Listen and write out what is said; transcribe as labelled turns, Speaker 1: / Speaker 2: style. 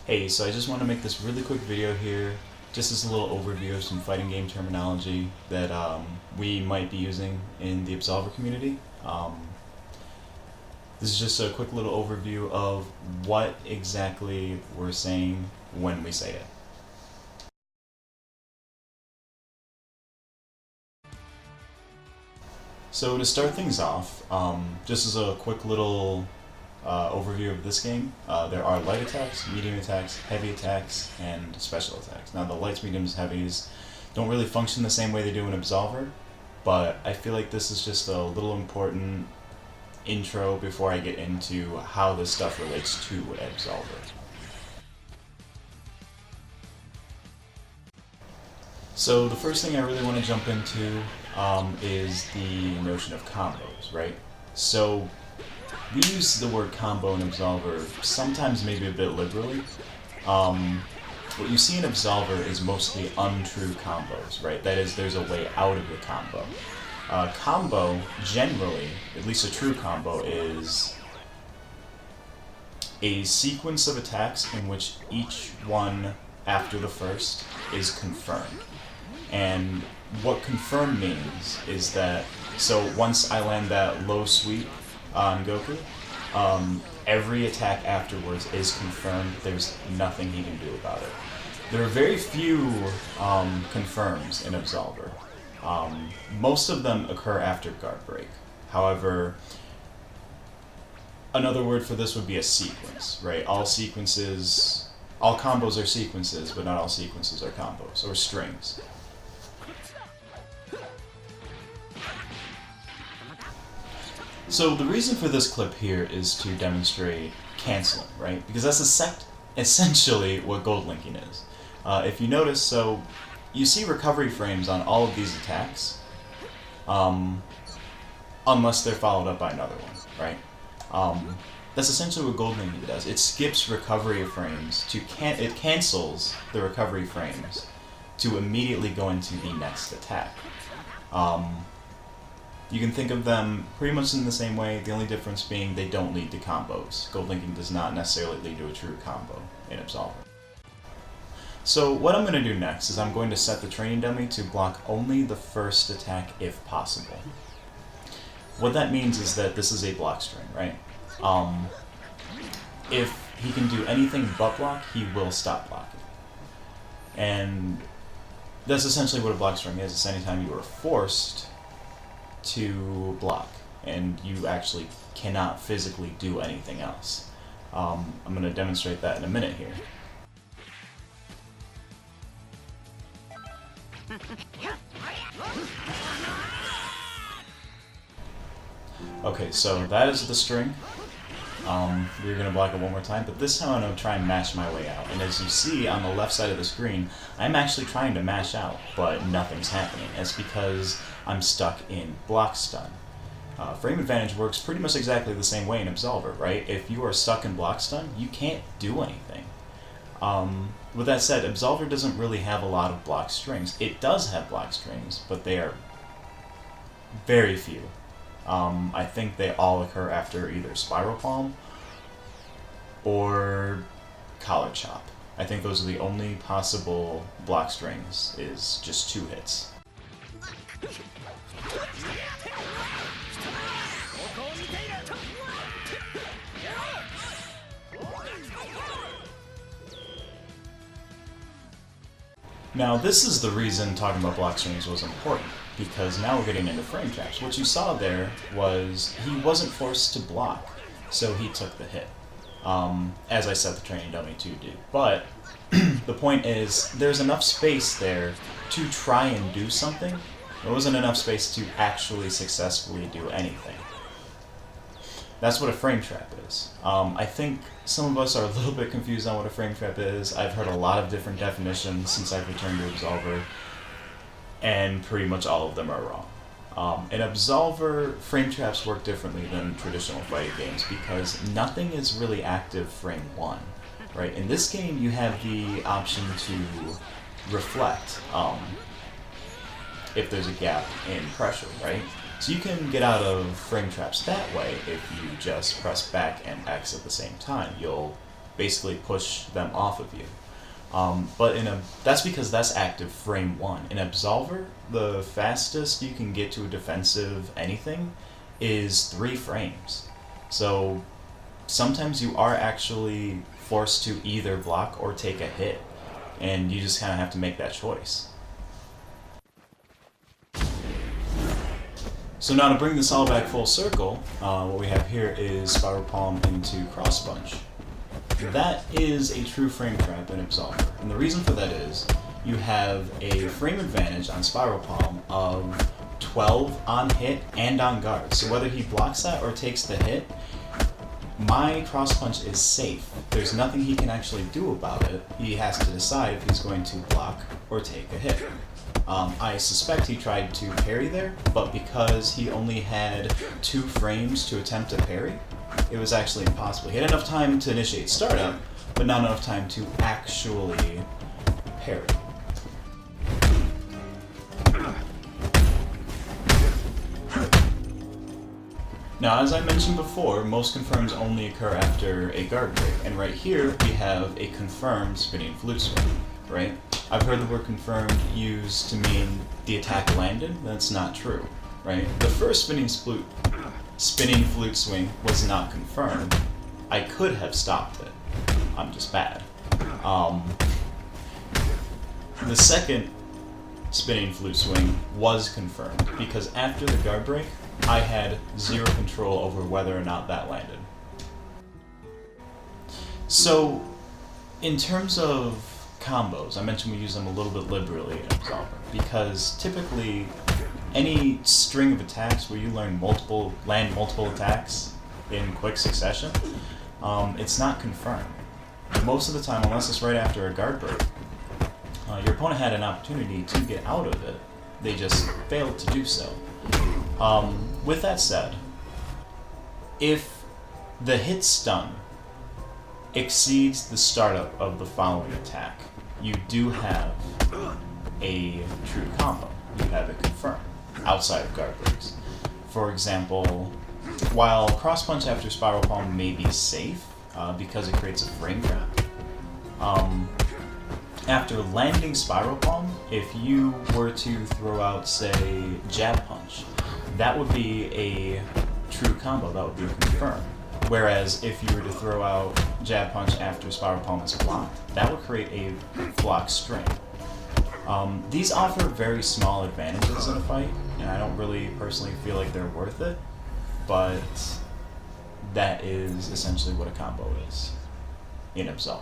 Speaker 1: Hey, so I just want to make this really quick video here, just as a little overview of some fighting game terminology that we might be using in the Absolver community. This is just a quick little overview of what exactly we're saying when we say it. So to start things off, just as a quick little overview of this game, there are light attacks, medium attacks, heavy attacks, and special attacks. Now the lights, mediums, heavies don't really function the same way they do in Absolver, but I feel like this is just a little important intro before I get into how this stuff relates to Absolver. So the first thing I really want to jump into is the notion of combos, right? So we use the word combo in Absolver sometimes maybe a bit liberally. What you see in Absolver is mostly untrue combos, right? That is, there's a way out of the combo. Combo, generally, at least a true combo, is a sequence of attacks in which each one after the first is confirmed. And what confirm means is that, so once I land that low sweep on Goku, every attack afterwards is confirmed. There's nothing he can do about it. There are very few confirms in Absolver. Most of them occur after guard break. However, another word for this would be a sequence, right? All combos are sequences, but not all sequences are combos, or strings. So the reason for this clip here is to demonstrate canceling, right? Because that's essentially what gold linking is. If you notice, so you see recovery frames on all of these attacks, unless they're followed up by another one, right? That's essentially what gold linking does. It skips recovery frames it cancels the recovery frames to immediately go into the next attack. You can think of them pretty much in the same way, the only difference being they don't lead to combos. Gold linking does not necessarily lead to a true combo in Absolver. So what I'm going to do next is I'm going to set the training dummy to block only the first attack if possible. What that means is that this is a block string, right? If he can do anything but block, he will stop blocking. And that's essentially what a block string is. It's anytime you are forced to block, and you actually cannot physically do anything else. I'm going to demonstrate that in a minute here. Okay, so that is the string. We're going to block it one more time, but this time I'm going to try and mash my way out. And as you see on the left side of the screen, I'm actually trying to mash out, but nothing's happening. That's because I'm stuck in block stun. Frame advantage works pretty much exactly the same way in Absolver, right? If you are stuck in block stun, you can't do anything. With that said, Absolver doesn't really have a lot of block strings. It does have block strings, but they are very few. I think they all occur after either Spiral Palm or Collar Chop. I think those are the only possible block strings, is just 2 hits. Now this is the reason talking about block strings was important, because now we're getting into frame traps. What you saw there was he wasn't forced to block, so he took the hit, as I set the training dummy to do. But the point is, there's enough space there to try and do something. There wasn't enough space to actually successfully do anything. That's what a frame trap is. I think some of us are a little bit confused on what a frame trap is. I've heard a lot of different definitions since I've returned to Absolver, and pretty much all of them are wrong. In Absolver, frame traps work differently than traditional fighting games because nothing is really active frame 1, right? In this game, you have the option to reflect if there's a gap in pressure, right? So you can get out of frame traps that way if you just press back and X at the same time. You'll basically push them off of you. But that's because that's active frame 1. In Absolver, the fastest you can get to a defensive anything is 3 frames. So sometimes you are actually forced to either block or take a hit, and you just kind of have to make that choice. So now to bring this all back full circle, what we have here is Spiral Palm into Cross Punch. That is a true frame trap in Absolver, and the reason for that is you have a frame advantage on Spiral Palm of 12 on hit and on guard. So whether he blocks that or takes the hit, my Cross Punch is safe. There's nothing he can actually do about it. He has to decide if he's going to block or take a hit. I suspect he tried to parry there, but because he only had 2 frames to attempt to parry, it was actually impossible. He had enough time to initiate startup, but not enough time to actually parry. Now, as I mentioned before, most confirms only occur after a guard break, and right here we have a confirmed spinning flute swing, right? I've heard the word confirmed used to mean the attack landed. That's not true, right? The first spinning flute swing was not confirmed. I could have stopped it. I'm just bad. The second spinning flute swing was confirmed because after the guard break, I had 0 control over whether or not that landed. So, in terms of combos, I mentioned we use them a little bit liberally in Absolver because typically any string of attacks where you land multiple attacks in quick succession, it's not confirmed. Most of the time, unless it's right after a guard break, your opponent had an opportunity to get out of it. They just failed to do so. With that said, if the hit stun exceeds the startup of the following attack, you do have a true combo. You have it confirmed outside of guard breaks. For example, while Cross Punch after Spiral Palm may be safe because it creates a frame trap, after landing Spiral Palm, if you were to throw out, say, Jab Punch, that would be a true combo, that would be a confirm. Whereas if you were to throw out Jab Punch after Spiral Palm is blocked, that would create a block string. These offer very small advantages in a fight, and I don't really personally feel like they're worth it, but that is essentially what a combo is in Absolver.